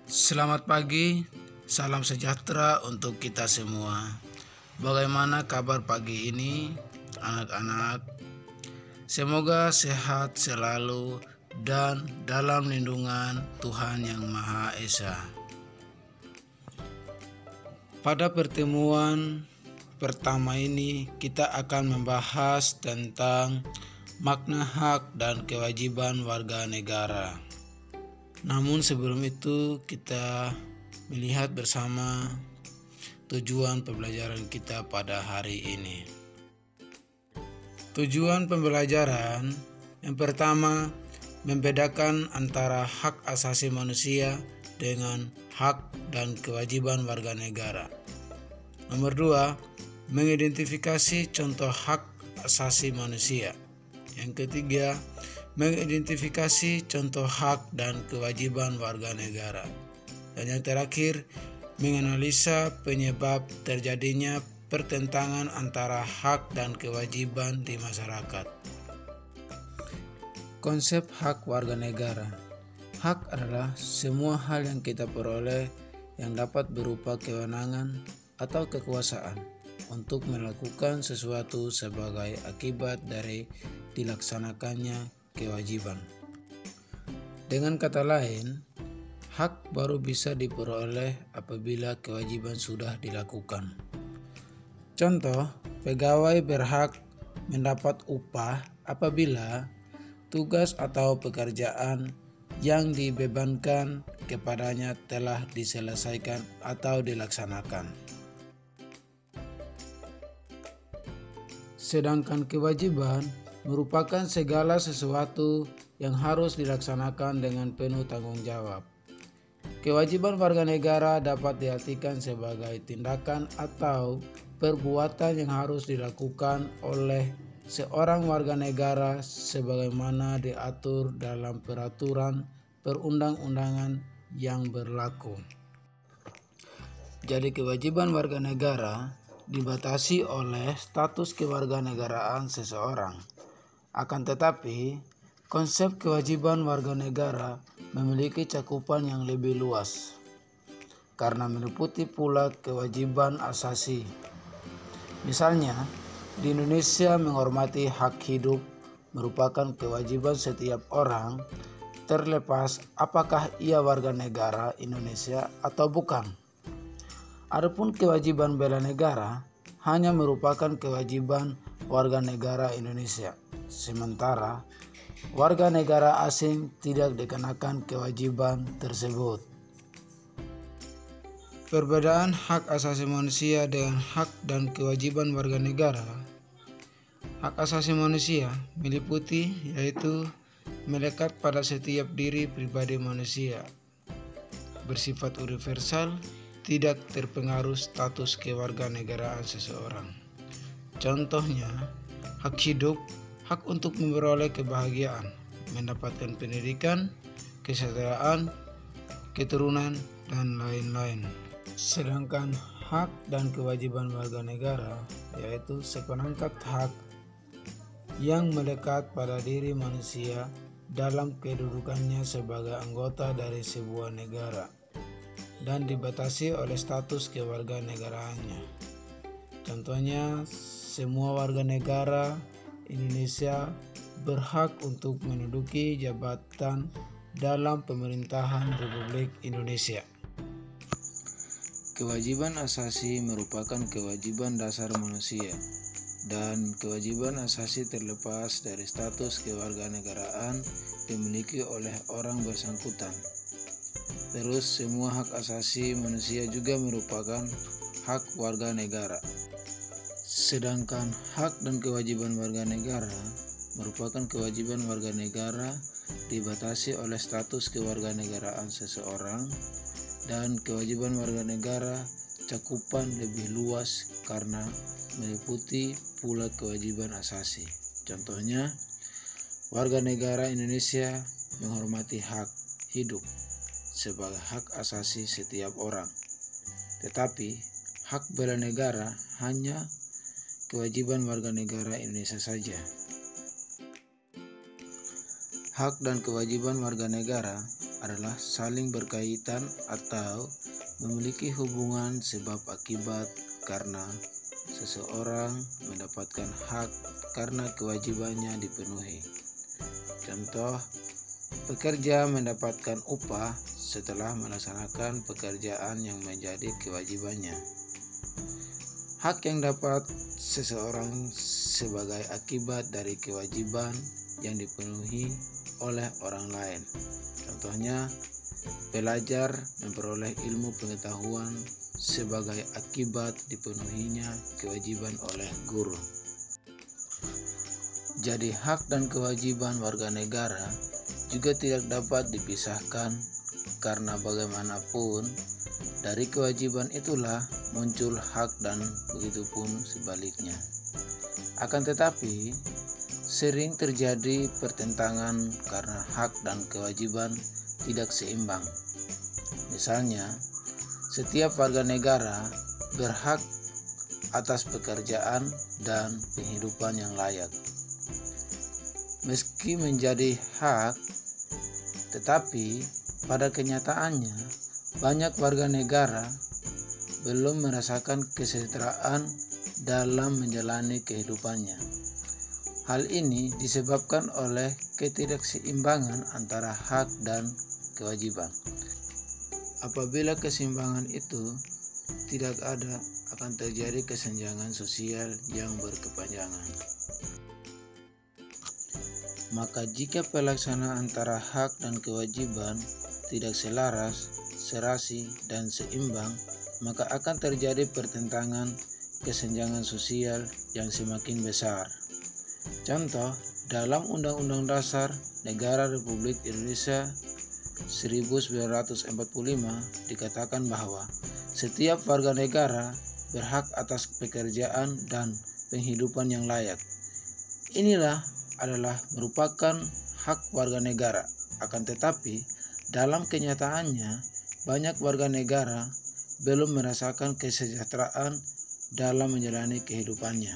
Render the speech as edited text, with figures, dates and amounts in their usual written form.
Selamat pagi, salam sejahtera untuk kita semua. Bagaimana kabar pagi ini, anak-anak? Semoga sehat selalu dan dalam lindungan Tuhan Yang Maha Esa. Pada pertemuan pertama ini, kita akan membahas tentang makna hak dan kewajiban warga negara. Namun sebelum itu kita melihat bersama tujuan pembelajaran kita pada hari ini. Tujuan pembelajaran yang pertama, membedakan antara hak asasi manusia dengan hak dan kewajiban warga negara. Nomor dua, mengidentifikasi contoh hak asasi manusia. Yang ketiga, mengidentifikasi contoh hak dan kewajiban warga negara. Dan yang terakhir, menganalisa penyebab terjadinya pertentangan antara hak dan kewajiban di masyarakat. Konsep hak warga negara. Hak adalah semua hal yang kita peroleh yang dapat berupa kewenangan atau kekuasaan untuk melakukan sesuatu sebagai akibat dari dilaksanakannya kewajiban. Dengan kata lain, hak baru bisa diperoleh apabila kewajiban sudah dilakukan. Contoh, pegawai berhak mendapat upah apabila tugas atau pekerjaan yang dibebankan kepadanya telah diselesaikan atau dilaksanakan. Sedangkan kewajiban merupakan segala sesuatu yang harus dilaksanakan dengan penuh tanggung jawab. Kewajiban warga negara dapat diartikan sebagai tindakan atau perbuatan yang harus dilakukan oleh seorang warga negara sebagaimana diatur dalam peraturan perundang-undangan yang berlaku. Jadi kewajiban warga negara dibatasi oleh status kewarganegaraan seseorang. Akan tetapi, konsep kewajiban warga negara memiliki cakupan yang lebih luas karena meliputi pula kewajiban asasi. Misalnya, di Indonesia menghormati hak hidup merupakan kewajiban setiap orang terlepas apakah ia warga negara Indonesia atau bukan. Adapun kewajiban bela negara hanya merupakan kewajiban warga negara Indonesia. Sementara warga negara asing tidak dikenakan kewajiban tersebut. Perbedaan hak asasi manusia dengan hak dan kewajiban warga negara. Hak asasi manusia meliputi yaitu melekat pada setiap diri pribadi manusia, bersifat universal, tidak terpengaruh status kewarganegaraan seseorang. Contohnya, hak hidup, hak untuk memperoleh kebahagiaan, mendapatkan pendidikan, kesejahteraan, keturunan, dan lain-lain. Sedangkan hak dan kewajiban warga negara yaitu seperangkat hak yang melekat pada diri manusia dalam kedudukannya sebagai anggota dari sebuah negara dan dibatasi oleh status kewarganegaraannya. Contohnya, semua warga negara Indonesia berhak untuk menduduki jabatan dalam pemerintahan Republik Indonesia. Kewajiban asasi merupakan kewajiban dasar manusia, dan kewajiban asasi terlepas dari status kewarganegaraan dimiliki oleh orang bersangkutan. Terus semua hak asasi manusia juga merupakan hak warga negara. Sedangkan hak dan kewajiban warga negara merupakan kewajiban warga negara dibatasi oleh status kewarganegaraan seseorang, dan kewajiban warga negara cakupan lebih luas karena meliputi pula kewajiban asasi. Contohnya, warga negara Indonesia menghormati hak hidup sebagai hak asasi setiap orang. Tetapi hak bela negara hanya kewajiban warga negara Indonesia saja. Hak dan kewajiban warga negara adalah saling berkaitan atau memiliki hubungan sebab akibat, karena seseorang mendapatkan hak karena kewajibannya dipenuhi. Contoh, pekerja mendapatkan upah setelah melaksanakan pekerjaan yang menjadi kewajibannya. Hak yang dapat seseorang sebagai akibat dari kewajiban yang dipenuhi oleh orang lain. Contohnya, pelajar memperoleh ilmu pengetahuan sebagai akibat dipenuhinya kewajiban oleh guru. Jadi hak dan kewajiban warga negara juga tidak dapat dipisahkan, karena bagaimanapun dari kewajiban itulah muncul hak dan begitupun sebaliknya. Akan tetapi, sering terjadi pertentangan karena hak dan kewajiban tidak seimbang. Misalnya, setiap warga negara berhak atas pekerjaan dan penghidupan yang layak. Meski menjadi hak, tetapi pada kenyataannya banyak warga negara belum merasakan kesejahteraan dalam menjalani kehidupannya. Hal ini disebabkan oleh ketidakseimbangan antara hak dan kewajiban. Apabila keseimbangan itu tidak ada, akan terjadi kesenjangan sosial yang berkepanjangan. Maka jika pelaksanaan antara hak dan kewajiban tidak selaras, serasi, dan seimbang, maka akan terjadi pertentangan kesenjangan sosial yang semakin besar. Contoh, dalam Undang-Undang Dasar Negara Republik Indonesia 1945 dikatakan bahwa setiap warga negara berhak atas pekerjaan dan penghidupan yang layak. Inilah adalah merupakan hak warga negara. Akan tetapi, dalam kenyataannya, banyak warga negara belum merasakan kesejahteraan dalam menjalani kehidupannya.